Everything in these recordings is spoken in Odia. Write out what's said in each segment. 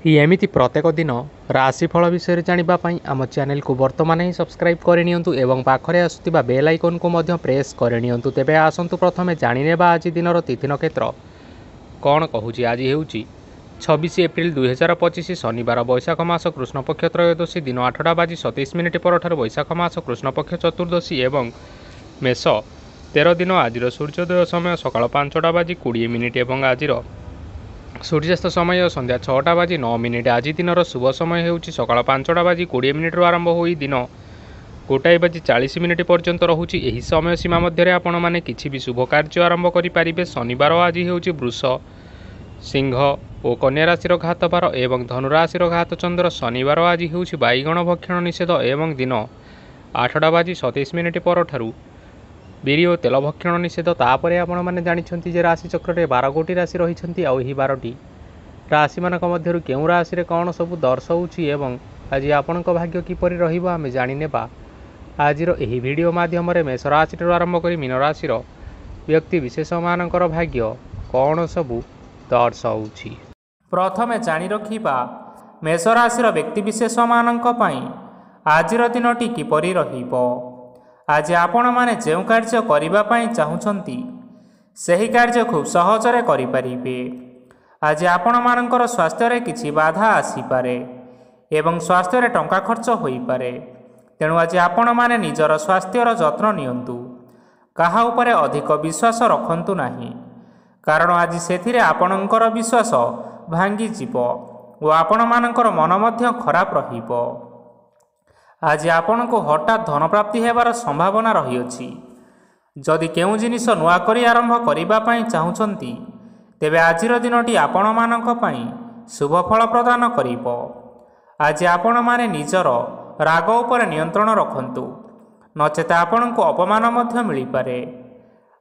एमिति प्रत्येक दिन राशिफल विषय जानिबा पई आम चैनल को वर्तमान ही सब्सक्राइब करनियंतु एवं पाखरे आसुतिबा बेल आइकन को मध्य प्रेस करनियंतु। तेबे आसंतु प्रथमे जानिनेबा आज दिनर तिथि नक्षत्र कौन कहूची। आज हेउची 26 एप्रिल 2025 शनिवार बैशाख मास कृष्ण पक्ष त्रयोदशी दिन 8टा बाजी 27 मिनिट परठार बैशाख मास कृष्ण पक्ष चतुर्दशी एवं मेष 13 दिन। आज सूर्योदय समय सकाळ 5टा बाजी 20 मिनिट एवं आज सूर्यास्त समय संध्या 6टा बाजी 9 मिनिट। आज दिनर शुभ समय हेउची सकाळ 5टा बाजी 20 मिनिट आरंभ होई दिन 1टा बाजी 40 मिनिट पर्यंत रहुची। एही समय सीमा मध्य आपण माने किछि भी शुभ कार्य आरंभ करि पारिबे। शनिवार आज हेउची वृष सिंह और कन्या राशि घात बार एवं धनुराशि घात चंद्र। शनिवार आज हेउची बाईगण भक्षण निषेध एवं दिन 8टा बाजी 27 मिनिट परठारु बीरी और तेल भक्षण निषेध। तापर आपण मैंने जानी जे राशि चक्र में 12 गोटी राशि रही। आई 12टी राशि मान मध्य केउं राशि रे कौन सब दर्शाऊँगी एवं आज आपण भाग्य किपरि रहिबो आमे जानिनेबा आज वीडियो माध्यम मेष राशि आरंभ कर मीन राशि व्यक्ति विशेष मानकर भाग्य कौन सब दर्शाऊँगी। प्रथमे जानी रखिबा मेष राशि व्यक्ति विशेष मानक पई आजिर दिनटी किपरि रहिबो। आज आपण माने जो कार्य करिबा पई चाहुचंती सही कार्य खूब सहजरे करिपारिबे। आज आपण मानकर स्वास्थ्य रे किछि बाधा आसी पारे एवं स्वास्थ्य रे टंका खर्च होई पारे। तेणु आज आपण माने निजर स्वास्थ्यर जत्न नियंतु। काहा उपरे अधिक विश्वास रखंतु नाही, कारण आज सेथिरे आपणकर विश्वास भांगी जीवो और आपण मानकर मन मध्य खराब रहिबो। आज आपण को हठात धन प्राप्ति हेबार संभावना रही अछि। जदि केउ जिनिस नुआ करी आरंभ करिबा पई चाहुचंती तेबे आजिर दिनटी आपण मानक पई शुभ फल प्रदान करिबो। आज आपण माने निजर राग उपर नियंत्रण रखंतु, नचेत आपण को अपमान मध्य मिली पारे।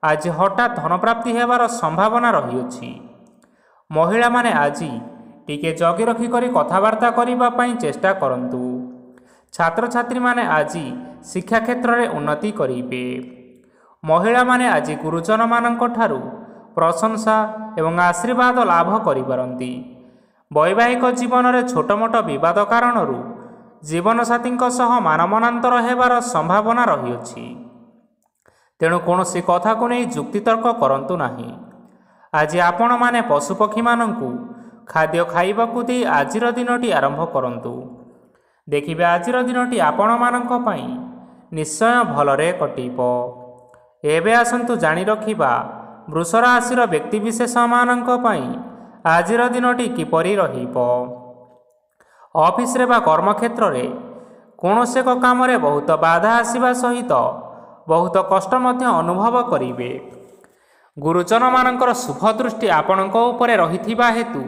आज हठात धन प्राप्ति हेबार संभावना रही अछि। महिला माने आज टिके जगी रखी करी कथावार्ता करिबा पई चेष्टा करंतु। छात्र छात्री माने आज शिक्षा क्षेत्र में उन्नति करिबे। महिला माने आज गुरुजन मानक ठारू प्रशंसा एवं आशीर्वाद लाभ करिपारंती। वैवाहिक जीवन में छोट मोट विवाद कारणरू जीवन साथी सह मानमनांतर हेबार संभावना रही अछि। तेणु कौनसी कथा को नहीं जुक्तितर्क करंतु नाही। आज आपण माने पशुपक्षी मानंकु खाद्य खाइबाकु दे आजिर दिनटी आरंभ करंतु। देखिबे आजिर दिनटी आपण मानक पई निश्चय भलरे कटिबो। एबे आसंतु जानी रखिबा वृष राशि व्यक्ति विशेष मानक पई आजिर दिनटी किपरि रहिबो। ऑफिस रे बा कर्म क्षेत्र रे कोनोसे एक काम रे बहुत बाधा आसीबा सहित बहुत कष्ट मध्य अनुभव करिवे। गुरुजन मानकर शुभ दृष्टि आपणक उपरे रहिथिबा हेतु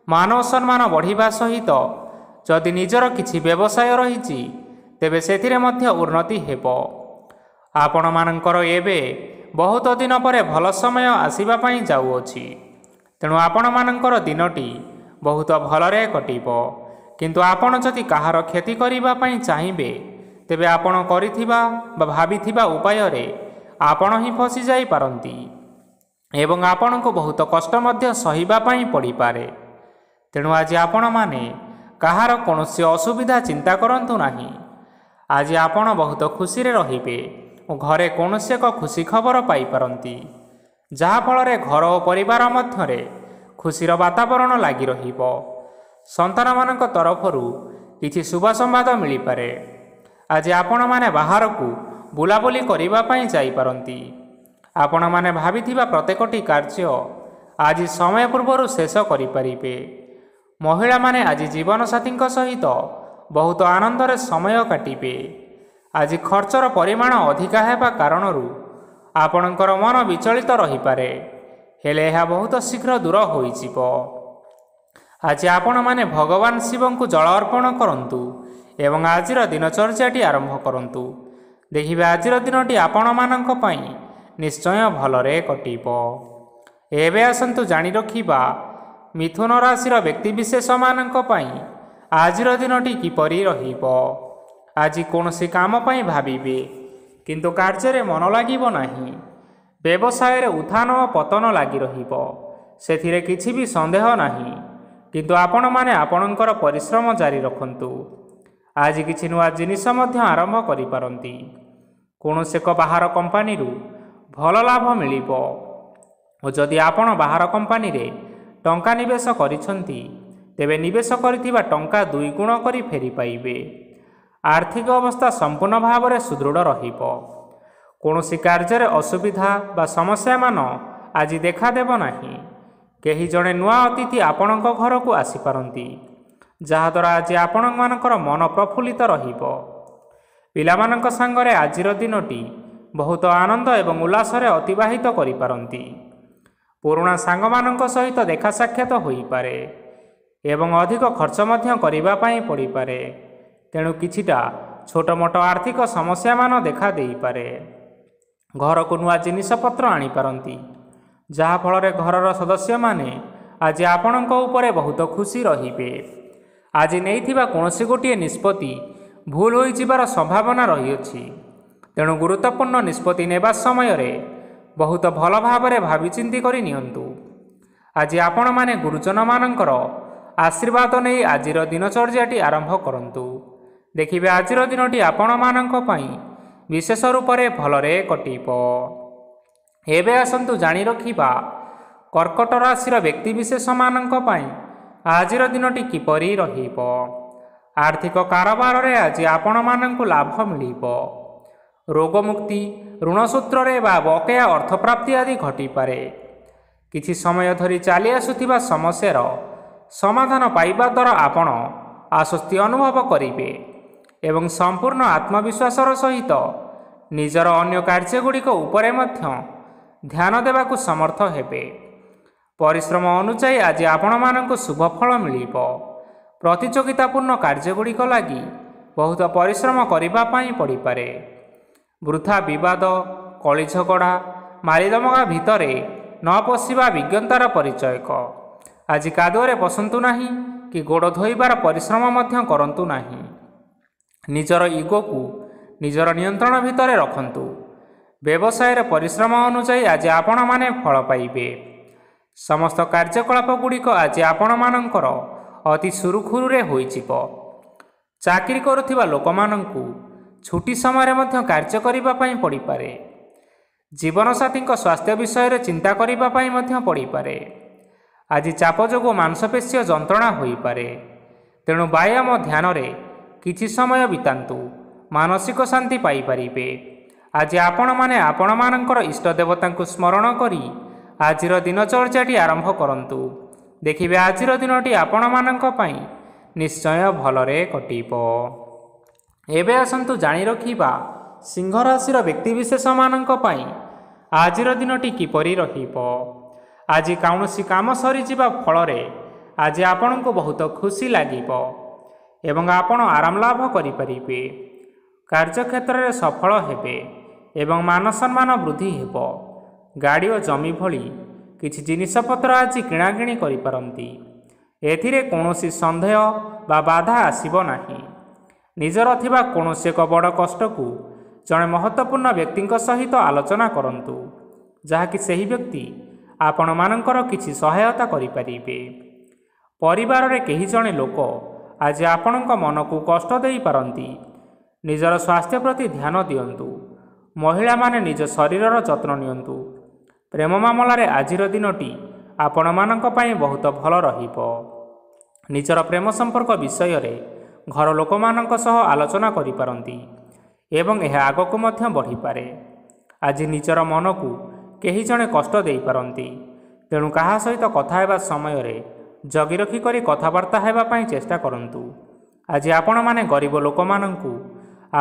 मान सम्मान बढ़िबा सहित जदि निजर किछि व्यवसाय रहिछि तेबे सेथिरे मध्य उन्नति हेबो। आपण मानकर एबे बहुत दिन परे भल समय आसीबा पई जाउअछि। तेणु आपण मानकर दिनटी बहुत भलरे कटिबो। किंतु आपण जदि काहार क्षति करिबा पई चाहिबे तेबे आपण करिथिबा बा भाबिथिबा उपाय रे आपण ही फसी जाई पारंती एवं आपण को बहुत कष्ट मध्य सहिबा पई पड़ी पारे। तेणु आज आपण माने काहार कौनसी असुविधा चिंता करंतु नाही। आज आपण बहुत खुशी रे रहिबे और घरे कौनसी एक खुशी खबर पाई पारंती, जहा फल रे घर और परिवार मध्य रे खुशीर वातावरण लागी रहिबो। संतान मानक तरफरु किछि शुभ संवाद मिली पारे। आज आपण माने बाहर को बुलाबुली करिबा पई जाई पारंती। आपण माने भाबिथिबा प्रत्येकटी कार्य आज समय पूर्वरु शेष करि पारिबे। महिला माने आज जीवन साथी सहित बहुत आनंद रे समय काटिबे। आज खर्चर परिमाण अधिका हेबा कारणरू आपणकर मन विचलित रही पारे, हेले यह बहुत शीघ्र दूर होई जिवो। आज आपण माने भगवान शिव को जल अर्पण करंतु एवं आजिर दिनचर्याटी आरंभ करंतु। देखिबे आजिर दिनटी आपण मानक पई निश्चय भलरे कटिबो। एबे आसंतु जानी रखिबा मिथुन राशि व्यक्ति विशेष मानक पई आजिर दिनटी किपरि रहिबो। आज कौनसी काम पई भाबिबे किंतु कार्य रे मन लागिबो नाही। व्यवसाय रे उत्थान और पतन लागी रहिबो, सेथिरे किछि भी संदेह नाही। କିନ୍ତୁ ଆପଣମାନେ ଆପଣଙ୍କର ପରିଶ୍ରମ ଜାରି ରଖନ୍ତୁ। ଆଜି କିଛି ନୂଆ ଜିନିଷ ମଧ୍ୟ ଆରମ୍ଭ କରିପାରନ୍ତି। କୌଣସି ଏକ ବାହାର କମ୍ପାନୀରୁ ଭଲ ଲାଭ ମିଳିବ ଓ ଯଦି ଆପଣ ବାହାର କମ୍ପାନୀରେ ଟଙ୍କା ନିବେଶ କରିଛନ୍ତି ତେବେ ନିବେଶ କରିଥିବା ଟଙ୍କା 2 ଗୁଣ କରି ଫେରି ପାଇବେ। ଆର୍ଥିକ ଅବସ୍ଥା ସମ୍ପୂର୍ଣ୍ଣ ଭାବରେ ସୁଦୃଢ଼ ରହିବ। କୌଣସି କାର୍ଯ୍ୟରେ ଅସୁବିଧା ବା ସମସ୍ୟାମାନ ଆଜି ଦେଖାଦେବ ନାହିଁ। କେହି ଜଣେ ନୂଆ ଅତିଥି ଆପଣଙ୍କ ଘରକୁ ଆସିପାରନ୍ତି, ଯାହାଦ୍ୱାରା ଆଜି ଆପଣମାନଙ୍କର ମନ ପ୍ରଫୁଲ୍ଲିତ ରହିବ। ପିଲାମାନଙ୍କ ସାଙ୍ଗରେ ଆଜିର ଦିନଟି ବହୁତ ଆନନ୍ଦ ଏବଂ ଉଲ୍ଲାସରେ ଅତିବାହିତ କରିପାରନ୍ତି। ପୁରୁଣା ସାଙ୍ଗମାନଙ୍କ ସହିତ ଦେଖା ସାକ୍ଷାତ ହୋଇପାରେ ଏବଂ ଅଧିକ ଖର୍ଚ୍ଚ ମଧ୍ୟ କରିବା ପାଇଁ ପଡ଼ିପାରେ। ତେଣୁ କିଛିଟା ଛୋଟମୋଟ ଆର୍ଥିକ ସମସ୍ୟାମାନ ଦେଖା ଦେଇପାରେ। ଘରକୁ ନୂଆ ଜିନିଷପତ୍ର ଆଣିପାରନ୍ତି, ଯାହାଫଳରେ ଘରର ସଦସ୍ୟମାନେ ଆଜି ଆପଣଙ୍କ ଉପରେ ବହୁତ ଖୁସି ରହିବେ। ଆଜି ନେଇଥିବା କୌଣସି ଗୋଟିଏ ନିଷ୍ପତ୍ତି ଭୁଲ ହୋଇଯିବାର ସମ୍ଭାବନା ରହିଅଛି। ତେଣୁ ଗୁରୁତ୍ୱପୂର୍ଣ୍ଣ ନିଷ୍ପତ୍ତି ନେବା ସମୟରେ ବହୁତ ଭଲ ଭାବରେ ଭାବିଚିନ୍ତି କରି ନିଅନ୍ତୁ। ଆଜି ଆପଣମାନେ ଗୁରୁଜନମାନଙ୍କର ଆଶୀର୍ବାଦ ନେଇ ଆଜିର ଦିନଚର୍ଯ୍ୟାଟି ଆରମ୍ଭ କରନ୍ତୁ। ଦେଖିବେ ଆଜିର ଦିନଟି ଆପଣମାନଙ୍କ ପାଇଁ ବିଶେଷ ରୂପରେ ଭଲରେ କଟିବ। ଏବେ ଆସନ୍ତୁ ଜାଣି ରଖିବା କର୍କଟ ରାଶିର ବ୍ୟକ୍ତିବିଶେଷମାନଙ୍କ ପାଇଁ ଆଜିର ଦିନଟି କିପରି ରହିବ। ଆର୍ଥିକ କାରବାରରେ ଆଜି ଆପଣମାନଙ୍କୁ ଲାଭ ମିଳିବ। ରୋଗମୁକ୍ତି, ଋଣ ସୂତ୍ରରେ ବା ବକେୟା ଅର୍ଥପ୍ରାପ୍ତି ଆଦି ଘଟିପାରେ। କିଛି ସମୟ ଧରି ଚାଲି ଆସୁଥିବା ସମସ୍ୟାର ସମାଧାନ ପାଇବା ଦ୍ୱାରା ଆପଣ ଆଶ୍ୱସ୍ତି ଅନୁଭବ କରିବେ ଏବଂ ସମ୍ପୂର୍ଣ୍ଣ ଆତ୍ମବିଶ୍ୱାସର ସହିତ ନିଜର ଅନ୍ୟ କାର୍ଯ୍ୟଗୁଡ଼ିକ ଉପରେ ମଧ୍ୟ ଧ୍ୟାନ ଦେବାକୁ ସମର୍ଥ ହେବେ। ପରିଶ୍ରମ ଅନୁଯାୟୀ ଆଜି ଆପଣମାନଙ୍କୁ ଶୁଭ ଫଳ ମିଳିବ। ପ୍ରତିଯୋଗିତାପୂର୍ଣ୍ଣ କାର୍ଯ୍ୟଗୁଡ଼ିକ ଲାଗି ବହୁତ ପରିଶ୍ରମ କରିବା ପାଇଁ ପଡ଼ିପାରେ। ବୃଥା ବିବାଦ, କଳିଝଗଡ଼ା, ମାରିଦମଗା ଭିତରେ ନ ପଶିବା ବିଜ୍ଞତାର ପରିଚୟକ। ଆଜି କାଦୁଅରେ ପଶନ୍ତୁ ନାହିଁ କି ଗୋଡ଼ ଧୋଇବାର ପରିଶ୍ରମ ମଧ୍ୟ କରନ୍ତୁ ନାହିଁ। ନିଜର ଇଗୋକୁ ନିଜର ନିୟନ୍ତ୍ରଣ ଭିତରେ ରଖନ୍ତୁ। ବ୍ୟବସାୟରେ ପରିଶ୍ରମ ଅନୁଯାୟୀ ଆଜି ଆପଣମାନେ ଫଳ ପାଇବେ। ସମସ୍ତ କାର୍ଯ୍ୟକଳାପ ଗୁଡ଼ିକ ଆଜି ଆପଣମାନଙ୍କର ଅତି ସୁରୁଖୁରୁରେ ହୋଇଯିବ। ଚାକିରି କରୁଥିବା ଲୋକମାନଙ୍କୁ ଛୁଟି ସମୟରେ ମଧ୍ୟ କାର୍ଯ୍ୟ କରିବା ପାଇଁ ପଡ଼ିପାରେ। ଜୀବନସାଥୀଙ୍କ ସ୍ୱାସ୍ଥ୍ୟ ବିଷୟରେ ଚିନ୍ତା କରିବା ପାଇଁ ମଧ୍ୟ ପଡ଼ିପାରେ। ଆଜି ଚାପ ଯୋଗୁଁ ମାଂସପେଶୀୟ ଯନ୍ତ୍ରଣା ହୋଇପାରେ। ତେଣୁ ବ୍ୟାୟାମ ଧ୍ୟାନରେ କିଛି ସମୟ ବିତାନ୍ତୁ, ମାନସିକ ଶାନ୍ତି ପାଇପାରିବେ। ଆଜି ଆପଣମାନେ ଆପଣମାନଙ୍କର ଇଷ୍ଟ ଦେବତାଙ୍କୁ ସ୍ମରଣ କରି ଆଜିର ଦିନଚର୍ଯ୍ୟାଟି ଆରମ୍ଭ କରନ୍ତୁ। ଦେଖିବେ ଆଜିର ଦିନଟି ଆପଣମାନଙ୍କ ପାଇଁ ନିଶ୍ଚୟ ଭଲରେ କଟିବ। ଏବେ ଆସନ୍ତୁ ଜାଣି ରଖିବା ସିଂହ ରାଶିର ବ୍ୟକ୍ତିବିଶେଷମାନଙ୍କ ପାଇଁ ଆଜିର ଦିନଟି କିପରି ରହିବ। ଆଜି କୌଣସି କାମ ସରିଯିବା ଫଳରେ ଆଜି ଆପଣଙ୍କୁ ବହୁତ ଖୁସି ଲାଗିବ ଏବଂ ଆପଣ ଆରାମ ଲାଭ କରିପାରିବେ। କାର୍ଯ୍ୟକ୍ଷେତ୍ରରେ ସଫଳ ହେବେ ଏବଂ ମାନସମ୍ମାନ ବୃଦ୍ଧି ହେବ। ଗାଡ଼ି ଓ ଜମି ଭଳି କିଛି ଜିନିଷପତ୍ର ଆଜି କିଣାକିଣି କରିପାରନ୍ତି। ଏଥିରେ କୌଣସି ସନ୍ଦେହ ବା ବାଧା ଆସିବ ନାହିଁ। ନିଜର ଥିବା କୌଣସି ଏକ ବଡ଼ କଷ୍ଟକୁ ଜଣେ ମହତ୍ତ୍ୱପୂର୍ଣ୍ଣ ବ୍ୟକ୍ତିଙ୍କ ସହିତ ଆଲୋଚନା କରନ୍ତୁ, ଯାହାକି ସେହି ବ୍ୟକ୍ତି ଆପଣମାନଙ୍କର କିଛି ସହାୟତା କରିପାରିବେ। ପରିବାରରେ କେହି ଜଣେ ଲୋକ ଆଜି ଆପଣଙ୍କ ମନକୁ କଷ୍ଟ ଦେଇପାରନ୍ତି। ନିଜର ସ୍ୱାସ୍ଥ୍ୟ ପ୍ରତି ଧ୍ୟାନ ଦିଅନ୍ତୁ। ମହିଳାମାନେ ନିଜ ଶରୀରର ଯତ୍ନ ନିଅନ୍ତୁ। ପ୍ରେମ ମାମଲାରେ ଆଜିର ଦିନଟି ଆପଣମାନଙ୍କ ପାଇଁ ବହୁତ ଭଲ ରହିବ। ନିଜର ପ୍ରେମ ସମ୍ପର୍କ ବିଷୟରେ ଘର ଲୋକମାନଙ୍କ ସହ ଆଲୋଚନା କରିପାରନ୍ତି ଏବଂ ଏହା ଆଗକୁ ମଧ୍ୟ ବଢ଼ିପାରେ। ଆଜି ନିଜର ମନକୁ କେହି ଜଣେ କଷ୍ଟ ଦେଇପାରନ୍ତି। ତେଣୁ କାହା ସହିତ କଥା ହେବା ସମୟରେ ଜଗି ରଖି କରି କଥାବାର୍ତ୍ତା ହେବା ପାଇଁ ଚେଷ୍ଟା କରନ୍ତୁ। ଆଜି ଆପଣମାନେ ଗରିବ ଲୋକମାନଙ୍କୁ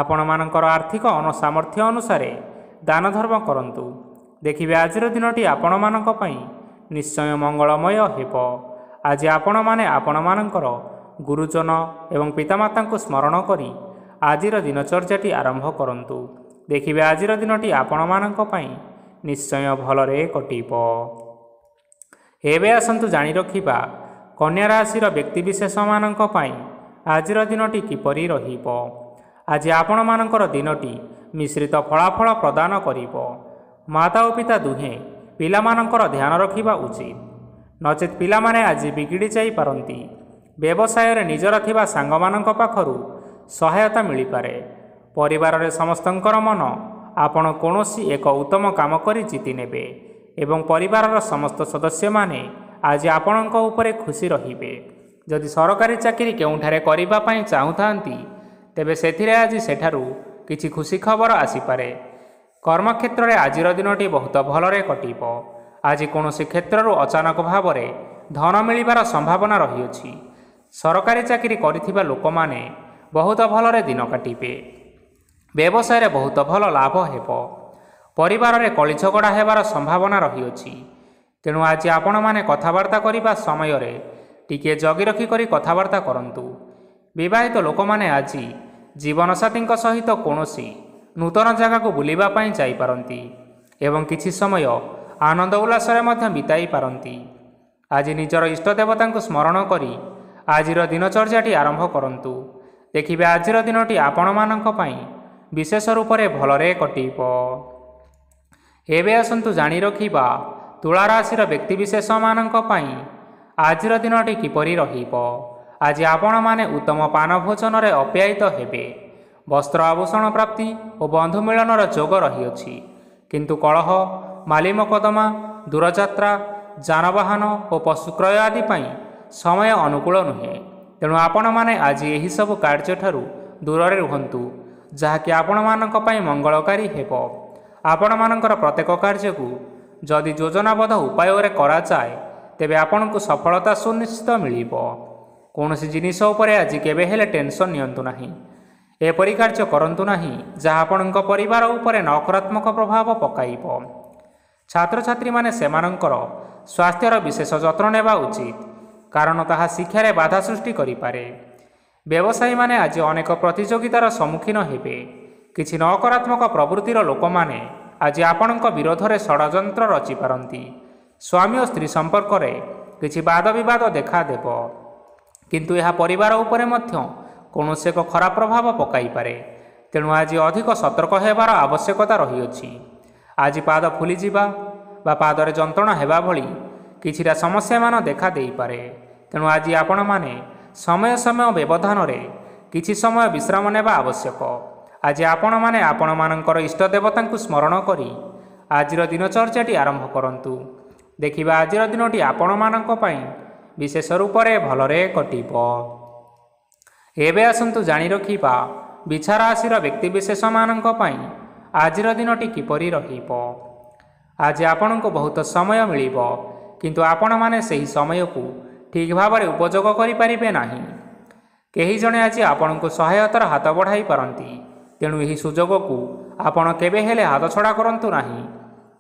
ଆପଣମାନଙ୍କର ଆର୍ଥିକ ସାମର୍ଥ୍ୟ ଅନୁସାରେ ଦାନ ଧର୍ମ କରନ୍ତୁ। ଦେଖିବେ ଆଜିର ଦିନଟି ଆପଣମାନଙ୍କ ପାଇଁ ନିଶ୍ଚୟ ମଙ୍ଗଳମୟ ହେବ। ଆଜି ଆପଣମାନେ ଆପଣମାନଙ୍କର ଗୁରୁଜନ ଏବଂ ପିତାମାତାଙ୍କୁ ସ୍ମରଣ କରି ଆଜିର ଦିନଚର୍ଯ୍ୟାଟି ଆରମ୍ଭ କରନ୍ତୁ। ଦେଖିବେ ଆଜିର ଦିନଟି ଆପଣମାନଙ୍କ ପାଇଁ ନିଶ୍ଚୟ ଭଲରେ କଟିବ। ଏବେ ଆସନ୍ତୁ ଜାଣି ରଖିବା କନ୍ୟା ରାଶିର ବ୍ୟକ୍ତିବିଶେଷମାନଙ୍କ ପାଇଁ ଆଜିର ଦିନଟି କିପରି ରହିବ। ଆଜି ଆପଣମାନଙ୍କର ଦିନଟି ମିଶ୍ରିତ ଫଳାଫଳ ପ୍ରଦାନ କରିବ। ମାତା ଓ ପିତା ଦୁହେଁ ପିଲାମାନଙ୍କର ଧ୍ୟାନ ରଖିବା ଉଚିତ। ନଚେତ୍ ପିଲାମାନେ ଆଜି ବିଗିଡ଼ି ଯାଇପାରନ୍ତି। ବ୍ୟବସାୟରେ ନିଜର ଥିବା ସାଙ୍ଗମାନଙ୍କ ପାଖରୁ ସହାୟତା ମିଳିପାରେ। ପରିବାରରେ ସମସ୍ତଙ୍କର ମନ ଆପଣ କୌଣସି ଏକ ଉତ୍ତମ କାମ କରି ଜିତି ନେବେ ଏବଂ ପରିବାରର ସମସ୍ତ ସଦସ୍ୟମାନେ ଆଜି ଆପଣଙ୍କ ଉପରେ ଖୁସି ରହିବେ। ଯଦି ସରକାରୀ ଚାକିରି କେଉଁଠାରେ କରିବା ପାଇଁ ଚାହୁଁଥାନ୍ତି, ତେବେ ସେଥିରେ ଆଜି ସେଠାରୁ କିଛି ଖୁସି ଖବର ଆସିପାରେ। କର୍ମକ୍ଷେତ୍ରରେ ଆଜିର ଦିନଟି ବହୁତ ଭଲରେ କଟିବ। ଆଜି କୌଣସି କ୍ଷେତ୍ରରୁ ଅଚାନକ ଭାବରେ ଧନ ମିଳିବାର ସମ୍ଭାବନା ରହିଅଛି। ସରକାରୀ ଚାକିରି କରିଥିବା ଲୋକମାନେ ବହୁତ ଭଲରେ ଦିନ କାଟିବେ। ବ୍ୟବସାୟରେ ବହୁତ ଭଲ ଲାଭ ହେବ। ପରିବାରରେ କଳିଝଗଡ଼ା ହେବାର ସମ୍ଭାବନା ରହିଅଛି। ତେଣୁ ଆଜି ଆପଣମାନେ କଥାବାର୍ତ୍ତା କରିବା ସମୟରେ ଟିକିଏ ଜଗି ରଖି କରି କଥାବାର୍ତ୍ତା କରନ୍ତୁ। ବିବାହିତ ଲୋକମାନେ ଆଜି ଜୀବନସାଥୀଙ୍କ ସହିତ କୌଣସି ନୂତନ ଜାଗାକୁ ବୁଲିବା ପାଇଁ ଯାଇପାରନ୍ତି ଏବଂ କିଛି ସମୟ ଆନନ୍ଦ ଉଲ୍ଲାସରେ ମଧ୍ୟ ବିତାଇ ପାରନ୍ତି। ଆଜି ନିଜର ଇଷ୍ଟ ଦେବତାଙ୍କୁ ସ୍ମରଣ କରି ଆଜିର ଦିନଚର୍ଯ୍ୟାଟି ଆରମ୍ଭ କରନ୍ତୁ। ଦେଖିବେ ଆଜିର ଦିନଟି ଆପଣମାନଙ୍କ ପାଇଁ ବିଶେଷ ରୂପରେ ଭଲରେ କଟିବ। ଏବେ ଆସନ୍ତୁ ଜାଣି ରଖିବା ତୁଳା ରାଶିର ବ୍ୟକ୍ତିବିଶେଷମାନଙ୍କ ପାଇଁ ଆଜିର ଦିନଟି କିପରି ରହିବ। ଆଜି ଆପଣମାନେ ଉତ୍ତମ ପାନ ଭୋଜନରେ ଅପ୍ୟାୟିତ ହେବେ। ବସ୍ତ୍ର ଆଭୂଷଣ ପ୍ରାପ୍ତି ଓ ବନ୍ଧୁ ମିଳନର ଯୋଗ ରହିଅଛି। କିନ୍ତୁ କଳହ, ମାଲି ମକଦ୍ଦମା, ଦୂରଯାତ୍ରା, ଯାନବାହନ ଓ ପଶୁ କ୍ରୟ ଆଦି ପାଇଁ ସମୟ ଅନୁକୂଳ ନୁହେଁ। ତେଣୁ ଆପଣମାନେ ଆଜି ଏହିସବୁ କାର୍ଯ୍ୟଠାରୁ ଦୂରରେ ରୁହନ୍ତୁ, ଯାହାକି ଆପଣମାନଙ୍କ ପାଇଁ ମଙ୍ଗଳକାରୀ ହେବ। ଆପଣମାନଙ୍କର ପ୍ରତ୍ୟେକ କାର୍ଯ୍ୟକୁ ଯଦି ଯୋଜନାବଦ୍ଧ ଉପାୟରେ କରାଯାଏ, ତେବେ ଆପଣଙ୍କୁ ସଫଳତା ସୁନିଶ୍ଚିତ ମିଳିବ। କୌଣସି ଜିନିଷ ଉପରେ ଆଜି କେବେ ହେଲେ ଟେନସନ୍ ନିଅନ୍ତୁ ନାହିଁ। ଏପରି କାର୍ଯ୍ୟ କରନ୍ତୁ ନାହିଁ ଯାହା ଆପଣଙ୍କ ପରିବାର ଉପରେ ନକାରାତ୍ମକ ପ୍ରଭାବ ପକାଇବ। ଛାତ୍ରଛାତ୍ରୀମାନେ ସେମାନଙ୍କର ସ୍ୱାସ୍ଥ୍ୟର ବିଶେଷ ଯତ୍ନ ନେବା ଉଚିତ, କାରଣ ତାହା ଶିକ୍ଷାରେ ବାଧା ସୃଷ୍ଟି କରିପାରେ। ବ୍ୟବସାୟୀମାନେ ଆଜି ଅନେକ ପ୍ରତିଯୋଗିତାର ସମ୍ମୁଖୀନ ହେବେ। କିଛି ନକାରାତ୍ମକ ପ୍ରବୃତ୍ତିର ଲୋକମାନେ ଆଜି ଆପଣଙ୍କ ବିରୋଧରେ ଷଡ଼ଯନ୍ତ୍ର ରଚିପାରନ୍ତି। ସ୍ୱାମୀ ଓ ସ୍ତ୍ରୀ ସମ୍ପର୍କରେ କିଛି ବାଦ ବିବାଦ ଦେଖାଦେବ, କିନ୍ତୁ ଏହା ପରିବାର ଉପରେ ମଧ୍ୟ କୌଣସି ଏକ ଖରାପ ପ୍ରଭାବ ପକାଇପାରେ। ତେଣୁ ଆଜି ଅଧିକ ସତର୍କ ହେବାର ଆବଶ୍ୟକତା ରହିଅଛି। ଆଜି ପାଦ ଫୁଲିଯିବା ବା ପାଦରେ ଯନ୍ତ୍ରଣା ହେବା ଭଳି କିଛିଟା ସମସ୍ୟାମାନ ଦେଖା ଦେଇପାରେ। ତେଣୁ ଆଜି ଆପଣମାନେ ସମୟ ସମୟ ବ୍ୟବଧାନରେ କିଛି ସମୟ ବିଶ୍ରାମ ନେବା ଆବଶ୍ୟକ। ଆଜି ଆପଣମାନେ ଆପଣମାନଙ୍କର ଇଷ୍ଟ ଦେବତାଙ୍କୁ ସ୍ମରଣ କରି ଆଜିର ଦିନଚର୍ଯ୍ୟାଟି ଆରମ୍ଭ କରନ୍ତୁ। ଦେଖିବା ଆଜିର ଦିନଟି ଆପଣମାନଙ୍କ ପାଇଁ ବିଶେଷ ରୂପରେ ଭଲରେ କଟିବ। ଏବେ ଆସନ୍ତୁ ଜାଣି ରଖିବା ବିଛା ରାଶିର ବ୍ୟକ୍ତିବିଶେଷମାନଙ୍କ ପାଇଁ ଆଜିର ଦିନଟି କିପରି ରହିବ। ଆଜି ଆପଣଙ୍କୁ ବହୁତ ସମୟ ମିଳିବ, କିନ୍ତୁ ଆପଣମାନେ ସେହି ସମୟକୁ ଠିକ୍ ଭାବରେ ଉପଯୋଗ କରିପାରିବେ ନାହିଁ। କେହି ଜଣେ ଆଜି ଆପଣଙ୍କୁ ସହାୟତାର ହାତ ବଢ଼ାଇ ପାରନ୍ତି। ତେଣୁ ଏହି ସୁଯୋଗକୁ ଆପଣ କେବେ ହେଲେ ହାତଛଡ଼ା କରନ୍ତୁ ନାହିଁ,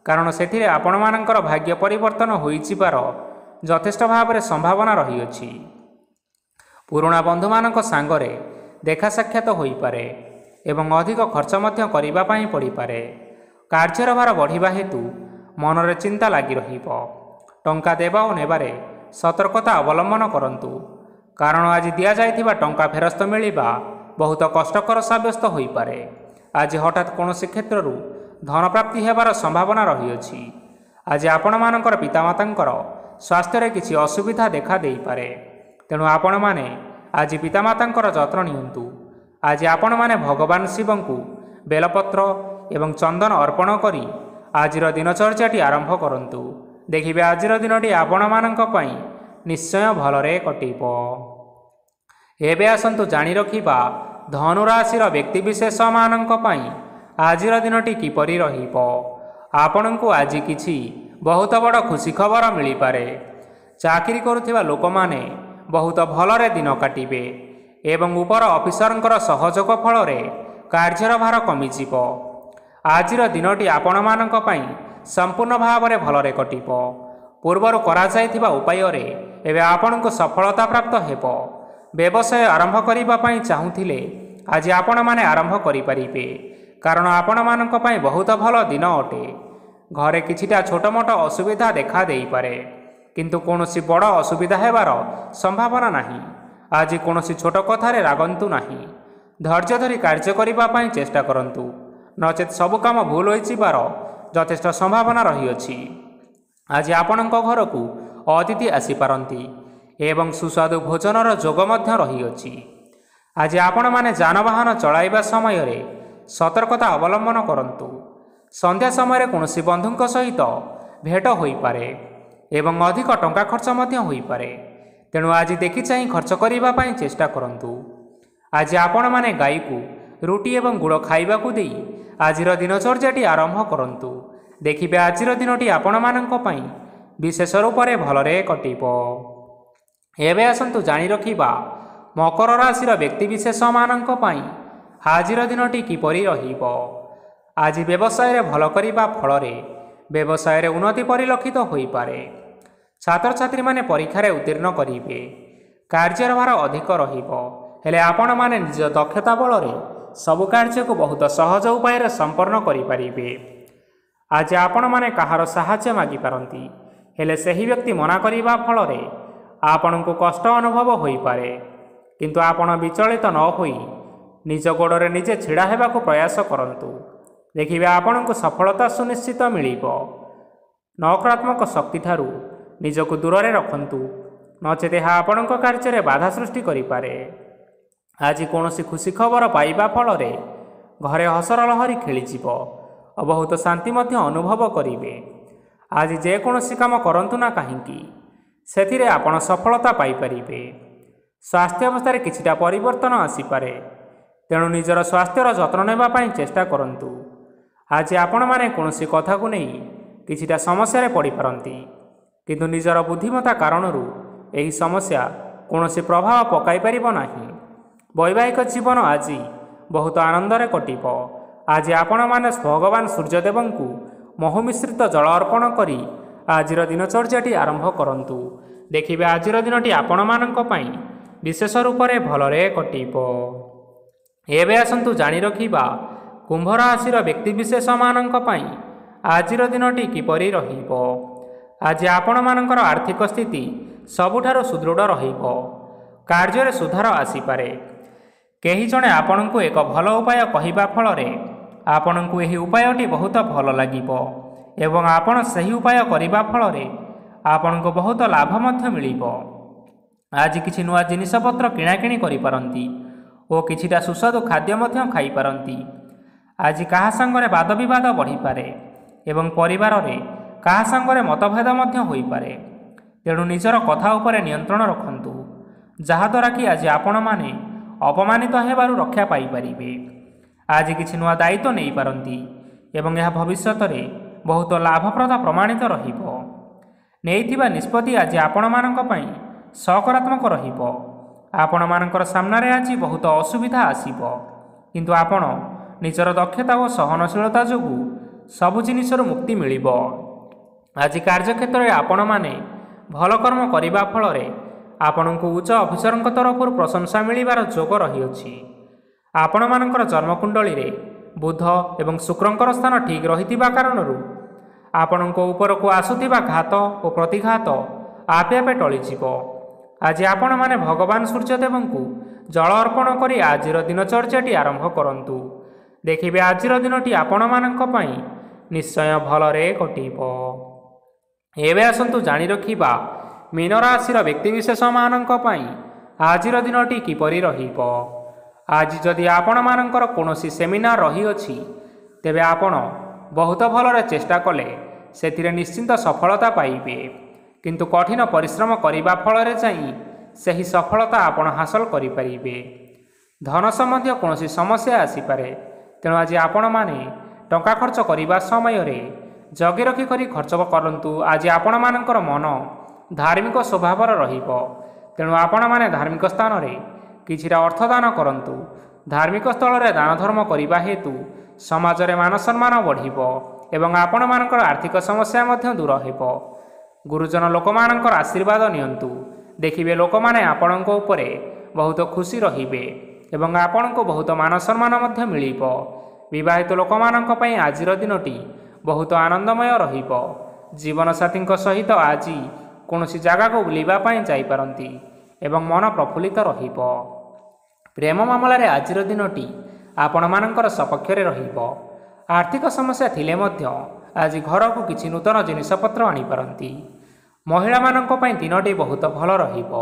କାରଣ ସେଥିରେ ଆପଣମାନଙ୍କର ଭାଗ୍ୟ ପରିବର୍ତ୍ତନ ହୋଇଯିବାର ଯଥେଷ୍ଟ ଭାବରେ ସମ୍ଭାବନା ରହିଅଛି। ପୁରୁଣା ବନ୍ଧୁମାନଙ୍କ ସାଙ୍ଗରେ ଦେଖା ସାକ୍ଷାତ ହୋଇପାରେ ଏବଂ ଅଧିକ ଖର୍ଚ୍ଚ ମଧ୍ୟ କରିବା ପାଇଁ ପଡ଼ିପାରେ। କାର୍ଯ୍ୟର ଭାର ବଢ଼ିବା ହେତୁ ମନରେ ଚିନ୍ତା ଲାଗି ରହିବ। ଟଙ୍କା ଦେବା ଓ ନେବାରେ ସତର୍କତା ଅବଲମ୍ବନ କରନ୍ତୁ, କାରଣ ଆଜି ଦିଆଯାଇଥିବା ଟଙ୍କା ଫେରସ୍ତ ମିଳିବା ବହୁତ କଷ୍ଟକର ସାବ୍ୟସ୍ତ ହୋଇପାରେ। ଆଜି ହଠାତ୍ କୌଣସି କ୍ଷେତ୍ରରୁ ଧନପ୍ରାପ୍ତି ହେବାର ସମ୍ଭାବନା ରହିଅଛି। ଆଜି ଆପଣମାନଙ୍କର ପିତାମାତାଙ୍କର ସ୍ୱାସ୍ଥ୍ୟରେ କିଛି ଅସୁବିଧା ଦେଖା ଦେଇପାରେ। ତେଣୁ ଆପଣମାନେ ଆଜି ପିତାମାତାଙ୍କର ଯତ୍ନ ନିଅନ୍ତୁ। ଆଜି ଆପଣମାନେ ଭଗବାନ ଶିବଙ୍କୁ ବେଲପତ୍ର ଏବଂ ଚନ୍ଦନ ଅର୍ପଣ କରି ଆଜିର ଦିନଚର୍ଯ୍ୟାଟି ଆରମ୍ଭ କରନ୍ତୁ। ଦେଖିବେ ଆଜିର ଦିନଟି ଆପଣମାନଙ୍କ ପାଇଁ ନିଶ୍ଚୟ ଭଲରେ କଟିବ। ଏବେ ଆସନ୍ତୁ ଜାଣି ରଖିବା ଧନୁ ରାଶିର ବ୍ୟକ୍ତିବିଶେଷମାନଙ୍କ ପାଇଁ ଆଜିର ଦିନଟି କିପରି ରହିବ। ଆପଣଙ୍କୁ ଆଜି କିଛି ବହୁତ ବଡ଼ ଖୁସି ଖବର ମିଳିପାରେ। ଚାକିରି କରୁଥିବା ଲୋକମାନେ ବହୁତ ଭଲରେ ଦିନ କାଟିବେ ଏବଂ ଉପର ଅଫିସରଙ୍କର ସହଯୋଗ ଫଳରେ କାର୍ଯ୍ୟର ଭାର କମିଯିବ। ଆଜିର ଦିନଟି ଆପଣମାନଙ୍କ ପାଇଁ ସମ୍ପୂର୍ଣ୍ଣ ଭାବରେ ଭଲରେ କଟିବ। ପୂର୍ବରୁ କରାଯାଇଥିବା ଉପାୟରେ ଏବେ ଆପଣଙ୍କୁ ସଫଳତା ପ୍ରାପ୍ତ ହେବ। ବ୍ୟବସାୟ ଆରମ୍ଭ କରିବା ପାଇଁ ଚାହୁଁଥିଲେ ଆଜି ଆପଣମାନେ ଆରମ୍ଭ କରିପାରିବେ, କାରଣ ଆପଣମାନଙ୍କ ପାଇଁ ବହୁତ ଭଲ ଦିନ ଅଟେ। ଘରେ କିଛିଟା ଛୋଟମୋଟ ଅସୁବିଧା ଦେଖା ଦେଇପାରେ, କିନ୍ତୁ କୌଣସି ବଡ଼ ଅସୁବିଧା ହେବାର ସମ୍ଭାବନା ନାହିଁ। ଆଜି କୌଣସି ଛୋଟ କଥାରେ ରାଗନ୍ତୁ ନାହିଁ। ଧୈର୍ଯ୍ୟ ଧରି କାର୍ଯ୍ୟ କରିବା ପାଇଁ ଚେଷ୍ଟା କରନ୍ତୁ, ନଚେତ୍ ସବୁ କାମ ଭୁଲ ହୋଇଯିବାର ଯଥେଷ୍ଟ ସମ୍ଭାବନା ରହିଅଛି। ଆଜି ଆପଣଙ୍କ ଘରକୁ ଅତିଥି ଆସିପାରନ୍ତି ଏବଂ ସୁସ୍ୱାଦୁ ଭୋଜନର ଯୋଗ ମଧ୍ୟ ରହିଅଛି। ଆଜି ଆପଣମାନେ ଯାନବାହନ ଚଳାଇବା ସମୟରେ ସତର୍କତା ଅବଲମ୍ବନ କରନ୍ତୁ। ସନ୍ଧ୍ୟା ସମୟରେ କୌଣସି ବନ୍ଧୁଙ୍କ ସହିତ ଭେଟ ହୋଇପାରେ ଏବଂ ଅଧିକ ଟଙ୍କା ଖର୍ଚ୍ଚ ମଧ୍ୟ ହୋଇପାରେ। ତେଣୁ ଆଜି ଦେଖି ଚାହିଁ ଖର୍ଚ୍ଚ କରିବା ପାଇଁ ଚେଷ୍ଟା କରନ୍ତୁ। ଆଜି ଆପଣମାନେ ଗାଈକୁ ରୁଟି ଏବଂ ଗୁଡ଼ ଖାଇବାକୁ ଦେଇ ଆଜିର ଦିନଚର୍ଯ୍ୟାଟି ଆରମ୍ଭ କରନ୍ତୁ। ଦେଖିବେ ଆଜିର ଦିନଟି ଆପଣମାନଙ୍କ ପାଇଁ ବିଶେଷ ରୂପରେ ଭଲରେ କଟିବ। ଏବେ ଆସନ୍ତୁ ଜାଣି ରଖିବା ମକର ରାଶିର ବ୍ୟକ୍ତିବିଶେଷମାନଙ୍କ ପାଇଁ ଆଜିର ଦିନଟି କିପରି ରହିବ। ଆଜି ବ୍ୟବସାୟରେ ଭଲ କରିବା ଫଳରେ ବ୍ୟବସାୟରେ ଉନ୍ନତି ପରିଲକ୍ଷିତ ହୋଇପାରେ। ଛାତ୍ରଛାତ୍ରୀମାନେ ପରୀକ୍ଷାରେ ଉତ୍ତୀର୍ଣ୍ଣ କରିବେ। କାର୍ଯ୍ୟର ଭାର ଅଧିକ ରହିବ, ହେଲେ ଆପଣମାନେ ନିଜ ଦକ୍ଷତା ବଳରେ ସବୁ କାର୍ଯ୍ୟକୁ ବହୁତ ସହଜ ଉପାୟରେ ସମ୍ପନ୍ନ କରିପାରିବେ। ଆଜି ଆପଣମାନେ କାହାର ସାହାଯ୍ୟ ମାଗିପାରନ୍ତି, ହେଲେ ସେହି ବ୍ୟକ୍ତି ମନା କରିବା ଫଳରେ ଆପଣଙ୍କୁ କଷ୍ଟ ଅନୁଭବ ହୋଇପାରେ। କିନ୍ତୁ ଆପଣ ବିଚଳିତ ନ ହୋଇ ନିଜ ଗୋଡ଼ରେ ନିଜେ ଛିଡ଼ା ହେବାକୁ ପ୍ରୟାସ କରନ୍ତୁ। ଦେଖିବେ ଆପଣଙ୍କୁ ସଫଳତା ସୁନିଶ୍ଚିତ ମିଳିବ। ନକାରାତ୍ମକ ଶକ୍ତିଠାରୁ ନିଜକୁ ଦୂରରେ ରଖନ୍ତୁ, ନଚେତ୍ ଏହା ଆପଣଙ୍କ କାର୍ଯ୍ୟରେ ବାଧା ସୃଷ୍ଟି କରିପାରେ। ଆଜି କୌଣସି ଖୁସି ଖବର ପାଇବା ଫଳରେ ଘରେ ହସର ଲହରୀ ଖେଳିଯିବ ଓ ବହୁତ ଶାନ୍ତି ମଧ୍ୟ ଅନୁଭବ କରିବେ। ଆଜି ଯେକୌଣସି କାମ କରନ୍ତୁ ନା କାହିଁକି ସେଥିରେ ଆପଣ ସଫଳତା ପାଇପାରିବେ। ସ୍ୱାସ୍ଥ୍ୟ ଅବସ୍ଥାରେ କିଛିଟା ପରିବର୍ତ୍ତନ ଆସିପାରେ, ତେଣୁ ନିଜର ସ୍ୱାସ୍ଥ୍ୟର ଯତ୍ନ ନେବା ପାଇଁ ଚେଷ୍ଟା କରନ୍ତୁ। ଆଜି ଆପଣମାନେ କୌଣସି କଥାକୁ ନେଇ କିଛିଟା ସମସ୍ୟାରେ ପଡ଼ିପାରନ୍ତି, କିନ୍ତୁ ନିଜର ବୁଦ୍ଧିମତ୍ତା କାରଣରୁ ଏହି ସମସ୍ୟା କୌଣସି ପ୍ରଭାବ ପକାଇପାରିବ ନାହିଁ। ବୈବାହିକ ଜୀବନ ଆଜି ବହୁତ ଆନନ୍ଦରେ କଟିବ। ଆଜି ଆପଣମାନେ ଭଗବାନ ସୂର୍ଯ୍ୟଦେବଙ୍କୁ ମହୁ ମିଶ୍ରିତ ଜଳ ଅର୍ପଣ କରି ଆଜିର ଦିନଚର୍ଯ୍ୟାଟି ଆରମ୍ଭ କରନ୍ତୁ। ଦେଖିବେ ଆଜିର ଦିନଟି ଆପଣମାନଙ୍କ ପାଇଁ ବିଶେଷ ରୂପରେ ଭଲରେ କଟିବ। ଏବେ ଆସନ୍ତୁ ଜାଣି ରଖିବା କୁମ୍ଭ ରାଶିର ବ୍ୟକ୍ତିବିଶେଷମାନଙ୍କ ପାଇଁ ଆଜିର ଦିନଟି କିପରି ରହିବ। ଆଜି ଆପଣମାନଙ୍କର ଆର୍ଥିକ ସ୍ଥିତି ସବୁଠାରୁ ସୁଦୃଢ଼ ରହିବ। କାର୍ଯ୍ୟରେ ସୁଧାର ଆସିପାରେ। କେହି ଜଣେ ଆପଣଙ୍କୁ ଏକ ଭଲ ଉପାୟ କହିବା ଫଳରେ ଆପଣଙ୍କୁ ଏହି ଉପାୟଟି ବହୁତ ଭଲ ଲାଗିବ ଏବଂ ଆପଣ ସେହି ଉପାୟ କରିବା ଫଳରେ ଆପଣଙ୍କୁ ବହୁତ ଲାଭ ମଧ୍ୟ ମିଳିବ। ଆଜି କିଛି ନୂଆ ଜିନିଷପତ୍ର କିଣାକିଣି କରିପାରନ୍ତି ଓ କିଛିଟା ସୁସ୍ୱାଦୁ ଖାଦ୍ୟ ମଧ୍ୟ ଖାଇପାରନ୍ତି। ଆଜି କାହା ସାଙ୍ଗରେ ବାଦବିବାଦ ବଢ଼ିପାରେ ଏବଂ ପରିବାରରେ କାହା ସାଙ୍ଗରେ ମତଭେଦ ମଧ୍ୟ ହୋଇପାରେ। ତେଣୁ ନିଜର କଥା ଉପରେ ନିୟନ୍ତ୍ରଣ ରଖନ୍ତୁ, ଯାହାଦ୍ୱାରା କି ଆଜି ଆପଣମାନେ ଅପମାନିତ ହେବାରୁ ରକ୍ଷା ପାଇପାରିବେ। ଆଜି କିଛି ନୂଆ ଦାୟିତ୍ୱ ନେଇପାରନ୍ତି ଏବଂ ଏହା ଭବିଷ୍ୟତରେ ବହୁତ ଲାଭପ୍ରଦ ପ୍ରମାଣିତ ରହିବ। ନେଇଥିବା ନିଷ୍ପତ୍ତି ଆଜି ଆପଣମାନଙ୍କ ପାଇଁ ସକାରାତ୍ମକ ରହିବ। ଆପଣମାନଙ୍କର ସାମ୍ନାରେ ଆଜି ବହୁତ ଅସୁବିଧା ଆସିବ, କିନ୍ତୁ ଆପଣ ନିଜର ଦକ୍ଷତା ଓ ସହନଶୀଳତା ଯୋଗୁଁ ସବୁ ଜିନିଷରୁ ମୁକ୍ତି ମିଳିବ। ଆଜି କାର୍ଯ୍ୟକ୍ଷେତ୍ରରେ ଆପଣମାନେ ଭଲ କର୍ମ କରିବା ଫଳରେ ଆପଣଙ୍କୁ ଉଚ୍ଚ ଅଫିସରଙ୍କ ତରଫରୁ ପ୍ରଶଂସା ମିଳିବାର ଯୋଗ ରହିଅଛି। ଆପଣମାନଙ୍କର ଜନ୍ମକୁଣ୍ଡଳୀରେ ବୁଧ ଏବଂ ଶୁକ୍ରଙ୍କର ସ୍ଥାନ ଠିକ୍ ରହିଥିବା କାରଣରୁ ଆପଣଙ୍କ ଉପରକୁ ଆସୁଥିବା ଘାତ ଓ ପ୍ରତିଘାତ ଆପେ ଆପେ ଟଳିଯିବ। ଆଜି ଆପଣମାନେ ଭଗବାନ ସୂର୍ଯ୍ୟଦେବଙ୍କୁ ଜଳ ଅର୍ପଣ କରି ଆଜିର ଦିନଚର୍ଯ୍ୟାଟି ଆରମ୍ଭ କରନ୍ତୁ। ଦେଖିବେ ଆଜିର ଦିନଟି ଆପଣମାନଙ୍କ ପାଇଁ ନିଶ୍ଚୟ ଭଲରେ କଟିବ। ଏବେ ଆସନ୍ତୁ ଜାଣି ରଖିବା ମୀନ ରାଶିର ବ୍ୟକ୍ତିବିଶେଷମାନଙ୍କ ପାଇଁ ଆଜିର ଦିନଟି କିପରି ରହିବ। ଆଜି ଯଦି ଆପଣମାନଙ୍କର କୌଣସି ସେମିନାର ରହିଅଛି, ତେବେ ଆପଣ ବହୁତ ଭଲରେ ଚେଷ୍ଟା କଲେ ସେଥିରେ ନିଶ୍ଚିନ୍ତ ସଫଳତା ପାଇବେ। କିନ୍ତୁ କଠିନ ପରିଶ୍ରମ କରିବା ଫଳରେ ଯାଇ ସେହି ସଫଳତା ଆପଣ ହାସଲ କରିପାରିବେ। ଧନ ସମ୍ବନ୍ଧୀୟ କୌଣସି ସମସ୍ୟା ଆସିପାରେ, ତେଣୁ ଆଜି ଆପଣମାନେ ଟଙ୍କା ଖର୍ଚ୍ଚ କରିବା ସମୟରେ ଜଗି ରଖି କରି ଖର୍ଚ୍ଚ କରନ୍ତୁ। ଆଜି ଆପଣମାନଙ୍କର ମନ ଧାର୍ମିକ ସ୍ୱଭାବର ରହିବ, ତେଣୁ ଆପଣମାନେ ଧାର୍ମିକ ସ୍ଥାନରେ କିଛିଟା ଅର୍ଥ ଦାନ କରନ୍ତୁ। ଧାର୍ମିକ ସ୍ଥଳରେ ଦାନ ଧର୍ମ କରିବା ହେତୁ ସମାଜରେ ମାନ ସମ୍ମାନ ବଢ଼ିବ ଏବଂ ଆପଣମାନଙ୍କର ଆର୍ଥିକ ସମସ୍ୟା ମଧ୍ୟ ଦୂର ହେବ। ଗୁରୁଜନ ଲୋକମାନଙ୍କର ଆଶୀର୍ବାଦ ନିଅନ୍ତୁ। ଦେଖିବେ ଲୋକମାନେ ଆପଣଙ୍କ ଉପରେ ବହୁତ ଖୁସି ରହିବେ ଏବଂ ଆପଣଙ୍କୁ ବହୁତ ମାନ ସମ୍ମାନ ମଧ୍ୟ ମିଳିବ। ବିବାହିତ ଲୋକମାନଙ୍କ ପାଇଁ ଆଜିର ଦିନଟି ବହୁତ ଆନନ୍ଦମୟ ରହିବ। ଜୀବନସାଥୀଙ୍କ ସହିତ ଆଜି କୌଣସି ଜାଗାକୁ ବୁଲିବା ପାଇଁ ଯାଇପାରନ୍ତି ଏବଂ ମନ ପ୍ରଫୁଲ୍ଲିତ ରହିବ। ପ୍ରେମ ମାମଲାରେ ଆଜିର ଦିନଟି ଆପଣମାନଙ୍କର ସପକ୍ଷରେ ରହିବ। ଆର୍ଥିକ ସମସ୍ୟା ଥିଲେ ମଧ୍ୟ ଆଜି ଘରକୁ କିଛି ନୂତନ ଜିନିଷପତ୍ର ଆଣିପାରନ୍ତି। महिलामानंक पई दिनटी बहुत भल रहिब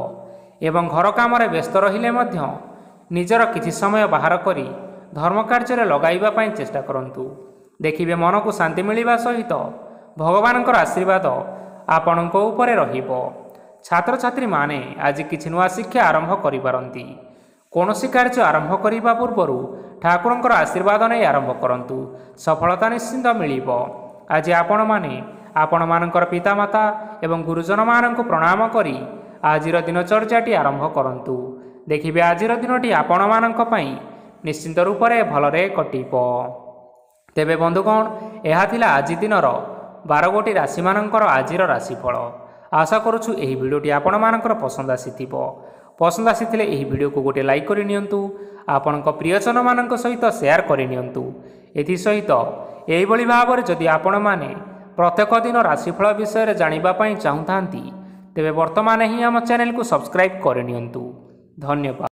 एवं घर काम व्यस्त रहिले मध्य निजर किछि समय बाहर करी धर्म कार्य लगाइबा पई चेष्टा करंतु। देखिबे मन को शांति मिलिबा सहित भगवानकर आशीर्वाद आपणक उपरे रहिब। छात्र छात्री माने आज किछि नुआ शिक्षा आरंभ करि पारंती। कोनोसी कार्य आरंभ करिबा पूर्वरु ठाकुरंकर आशीर्वाद नै आरंभ करंतु, सफलता निश्चिंत मिलिब। आज आपण माने आपण मानकर पितामाता एवं गुरुजन मानक प्रणाम करी आजिर दिनचर्याटी आरंभ करंतु। देखिबे आजिर दिनटी आपण मानक पई निश्चिंत रूप से भलरे कटिब। तेबे बंधुगण, यह थिला आज दिनर 12 गोटी राशि मानकर आजिर राशिफल। आशा करुछु एही भिडियोटी आपण मानकर पसंद आसीथिबो। पसंद आसीथिले एही भिडियो को गोटे लाइक करि नियंतु, आपणक प्रियजन मानक सहित शेयर करि नियंतु। एथि सहित एही भली भाबरे जदि आपण माने प्रत्येक दिन राशिफल विषय जानिबा पई चाहुथांती तेबे वर्तमान ही आम चैनल को सब्सक्राइब करि नियंतु। धन्यवाद।